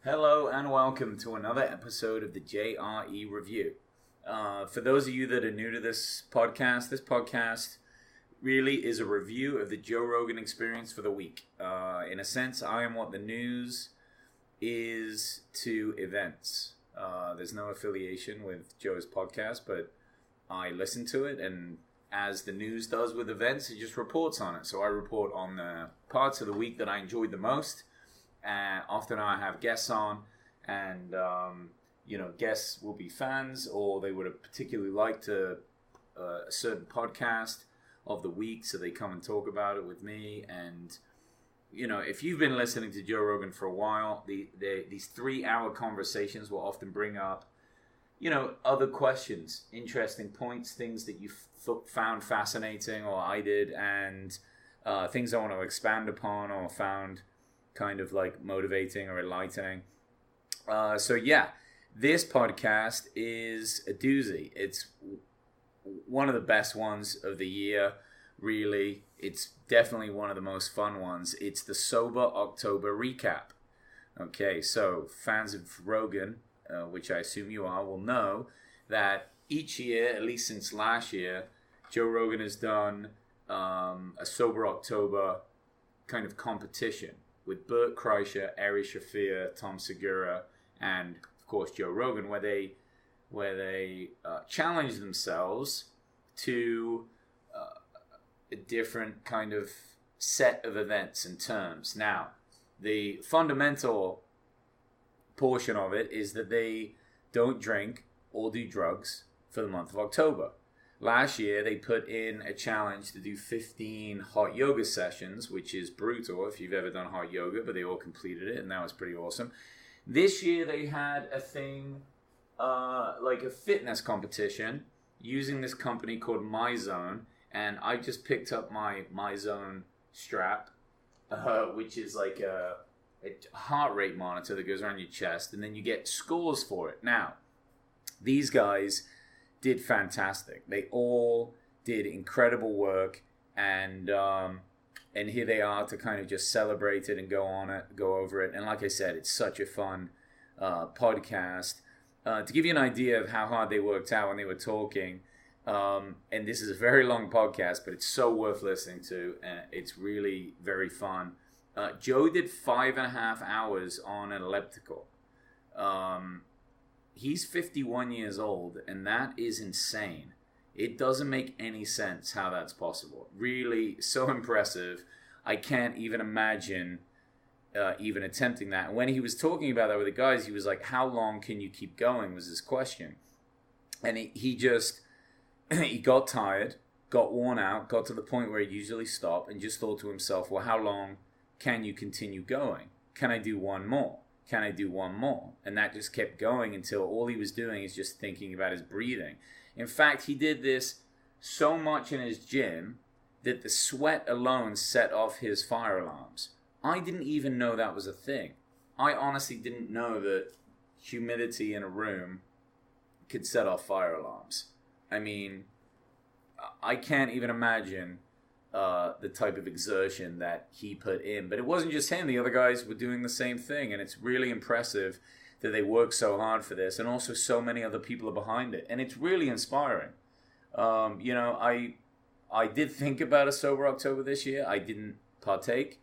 Hello and welcome to another episode of the JRE Review. For those of you that are new to this podcast really is a review of the Joe Rogan Experience for the week. In a sense, I am what the news is to events. There's no affiliation with Joe's podcast, but I listen to it, and as the news does with events, it just reports on it. So I report on the parts of the week that I enjoyed the most. And often I have guests on, and guests will be fans, or they would have particularly liked a certain podcast of the week, so they come and talk about it with me. And if you've been listening to Joe Rogan for a while, these 3-hour conversations will often bring up other questions, interesting points, things that you found fascinating, or I did, and things I want to expand upon or found kind of like motivating or enlightening. This podcast is a doozy. It's one of the best ones of the year, really. It's definitely one of the most fun ones. It's the Sober October recap. Okay, so fans of Rogan, which I assume you are, will know that each year, at least since last year, Joe Rogan has done a Sober October kind of competition with Bert, Ari Shafir, Tom Segura, and of course Joe Rogan, where they challenge themselves to a different kind of set of events and terms. Now, the fundamental portion of it is that they don't drink or do drugs for the month of October. Last year, they put in a challenge to do 15 hot yoga sessions, which is brutal if you've ever done hot yoga, but they all completed it, and that was pretty awesome. This year, they had a thing like a fitness competition using this company called MyZone, and I just picked up my MyZone strap, which is like a heart rate monitor that goes around your chest, and then you get scores for it. Now, these guys did fantastic. They all did incredible work, and here they are to kind of just celebrate it and go over it. And like I said, it's such a fun podcast. To give you an idea of how hard they worked out when they were talking, and this is a very long podcast, but it's so worth listening to. It's really very fun. Joe did 5.5 hours on an elliptical. He's 51 years old, and that is insane. It doesn't make any sense how that's possible. Really, so impressive. I can't even imagine even attempting that. And when he was talking about that with the guys, he was like, how long can you keep going, was his question. And he just, he got tired, got worn out, got to the point where he'd usually stop, and just thought to himself, well, how long can you continue going? Can I do one more? Can I do one more? And that just kept going until all he was doing is just thinking about his breathing. In fact, he did this so much in his gym that the sweat alone set off his fire alarms. I didn't even know that was a thing. I honestly didn't know that humidity in a room could set off fire alarms. I mean, I can't even imagine the type of exertion that he put in. But it wasn't just him. The other guys were doing the same thing. And it's really impressive that they worked so hard for this. And also so many other people are behind it. And it's really inspiring. I did think about a Sober October this year. I didn't partake.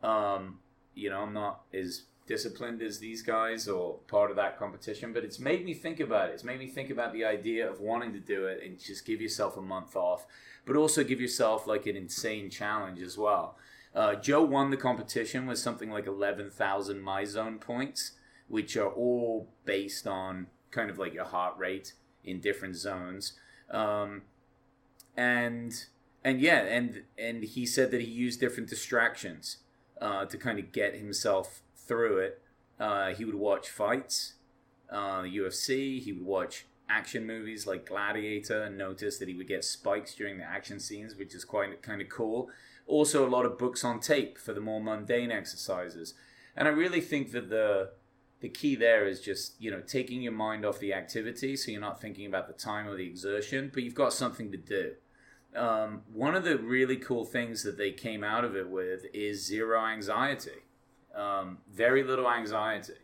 I'm not as disciplined as these guys or part of that competition. But it's made me think about it. It's made me think about the idea of wanting to do it and just give yourself a month off. But also give yourself like an insane challenge as well. Joe won the competition with something like 11,000 MyZone points, which are all based on kind of like your heart rate in different zones. And he said that he used different distractions to kind of get himself through it. He would watch fights, UFC. He would watch action movies like Gladiator, and notice that he would get spikes during the action scenes, which is quite kind of cool. Also, a lot of books on tape for the more mundane exercises. And I really think that the key there is just, taking your mind off the activity, so you're not thinking about the time or the exertion, but you've got something to do. One of the really cool things that they came out of it with is zero anxiety. Very little anxiety.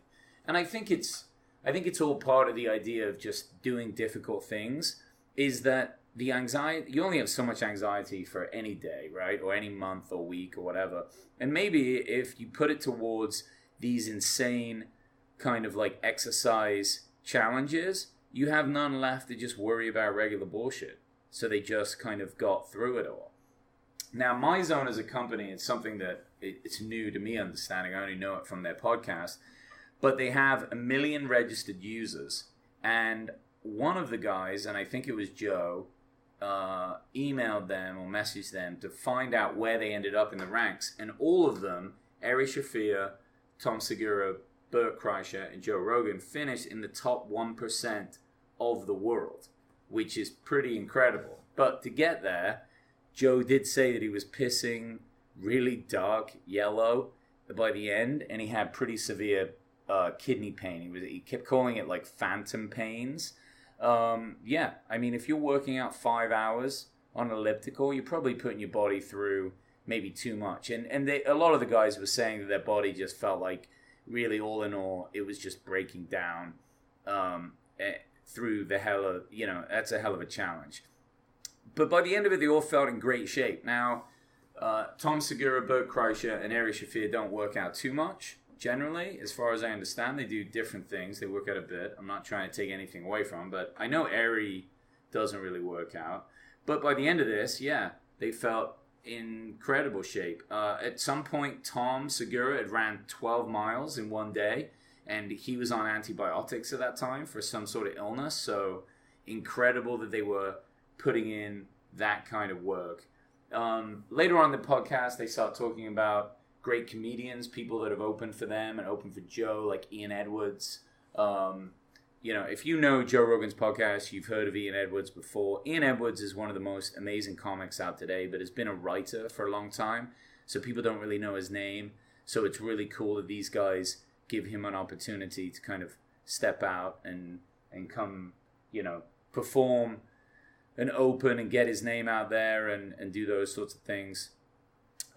And I think it's all part of the idea of just doing difficult things, is that the anxiety, you only have so much anxiety for any day, right? Or any month or week or whatever. And maybe if you put it towards these insane kind of like exercise challenges, you have none left to just worry about regular bullshit. So they just kind of got through it all. Now, MyZone as a company, it's something that it's new to me understanding. I only know it from their podcast. But they have 1 million registered users. And one of the guys, and I think it was Joe, emailed them or messaged them to find out where they ended up in the ranks. And all of them, Ari Shaffir, Tom Segura, Bert Kreischer, and Joe Rogan, finished in the top 1% of the world, which is pretty incredible. But to get there, Joe did say that he was pissing really dark yellow by the end, and he had pretty severe kidney pain. He kept calling it like phantom pains. Yeah, I mean, if you're working out 5 hours on elliptical, you're probably putting your body through maybe too much. And a lot of the guys were saying that their body just felt like, really, all in all, it was just breaking down through the hell of, that's a hell of a challenge. But by the end of it, they all felt in great shape. Now, Tom Segura, Bert Kreischer, and Ari Shaffir don't work out too much. Generally, as far as I understand, they do different things. They work out a bit. I'm not trying to take anything away from them, but I know Ari doesn't really work out. But by the end of this, yeah, they felt in incredible shape. At some point, Tom Segura had ran 12 miles in one day, and he was on antibiotics at that time for some sort of illness. So incredible that they were putting in that kind of work. Later on in the podcast, they start talking about great comedians, people that have opened for them and opened for Joe, like Ian Edwards. If you know Joe Rogan's podcast, you've heard of Ian Edwards before. Ian Edwards is one of the most amazing comics out today, but has been a writer for a long time, so people don't really know his name. So it's really cool that these guys give him an opportunity to kind of step out and come, perform and open and get his name out there and do those sorts of things.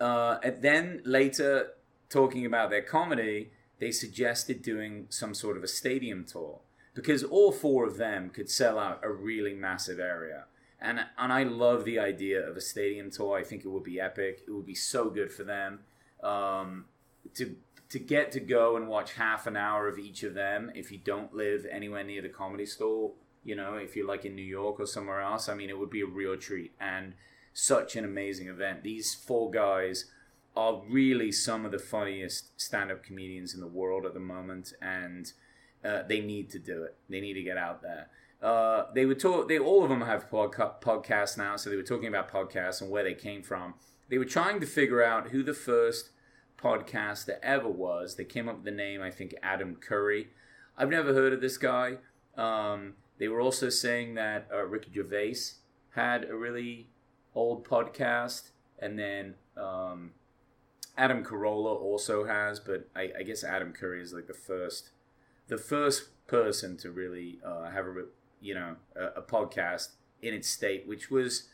And then later, talking about their comedy, they suggested doing some sort of a stadium tour, because all four of them could sell out a really massive area. And I love the idea of a stadium tour. I think it would be epic. It would be so good for them to get to go and watch half an hour of each of them if you don't live anywhere near the Comedy Store. If you're like in New York or somewhere else, I mean, it would be a real treat and such an amazing event. These four guys are really some of the funniest stand-up comedians in the world at the moment, and they need to do it. They need to get out there. All of them have podcasts now, so they were talking about podcasts and where they came from. They were trying to figure out who the first podcaster ever was. They came up with the name, I think, Adam Curry. I've never heard of this guy. They were also saying that Ricky Gervais had a really old podcast, and then Adam Carolla also has, but I guess Adam Curry is like the first person to really have a podcast in its state, which was,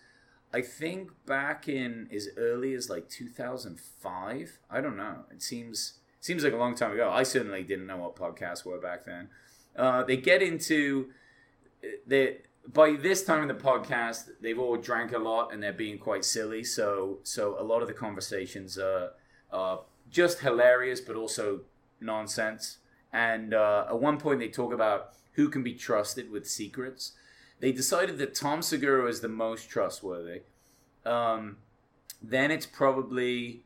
I think, back in as early as like 2005. I don't know. It seems like a long time ago. I certainly didn't know what podcasts were back then. They get into by this time in the podcast, they've all drank a lot and they're being quite silly. So a lot of the conversations are just hilarious, but also nonsense. And at one point, they talk about who can be trusted with secrets. They decided that Tom Segura is the most trustworthy. Then it's probably,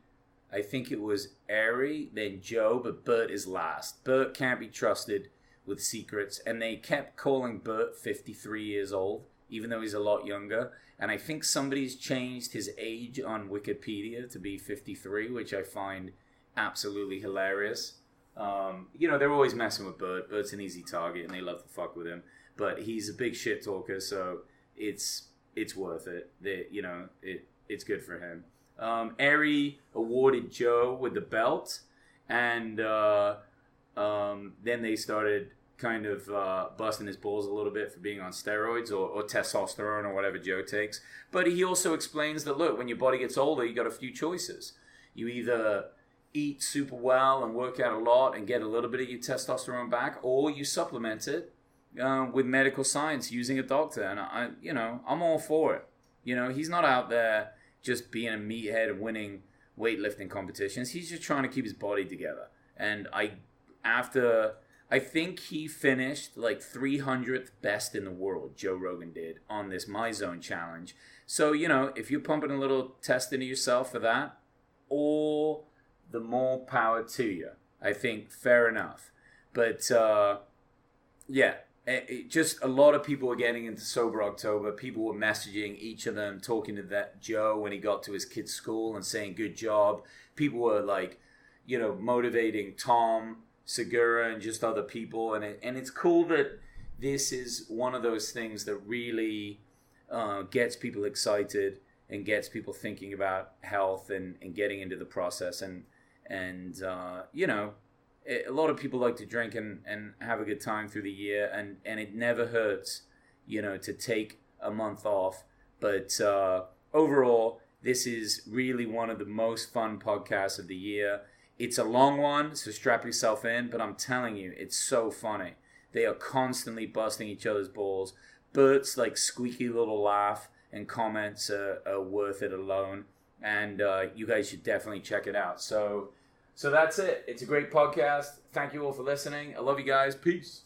I think it was Ari, then Joe, but Bert is last. Bert can't be trusted with secrets, and they kept calling Bert 53 years old, even though he's a lot younger. And I think somebody's changed his age on Wikipedia to be 53, which I find absolutely hilarious. They're always messing with Bert. Bert's an easy target, and they love to fuck with him. But he's a big shit talker, so it's worth it. It's good for him. Ari awarded Joe with the belt, and then they started kind of busting his balls a little bit for being on steroids or testosterone or whatever Joe takes. But he also explains that, look, when your body gets older, you got a few choices. You either eat super well and work out a lot and get a little bit of your testosterone back, or you supplement it with medical science using a doctor. And I'm all for it. He's not out there just being a meathead and winning weightlifting competitions. He's just trying to keep his body together. And I think he finished like 300th best in the world, Joe Rogan did, on this My Zone challenge. So, if you're pumping a little test into yourself for that, all the more power to you. I think fair enough. But, just a lot of people were getting into Sober October. People were messaging each of them, talking to that Joe when he got to his kid's school and saying, good job. People were like, motivating Tom Segura and just other people, and it's cool that this is one of those things that really gets people excited and gets people thinking about health and getting into the process, and a lot of people like to drink and have a good time through the year, and it never hurts to take a month off, but overall this is really one of the most fun podcasts of the year. It's a long one, so strap yourself in, but I'm telling you, it's so funny. They are constantly busting each other's balls. Bert's like squeaky little laugh and comments are worth it alone, and you guys should definitely check it out. So that's it. It's a great podcast. Thank you all for listening. I love you guys. Peace.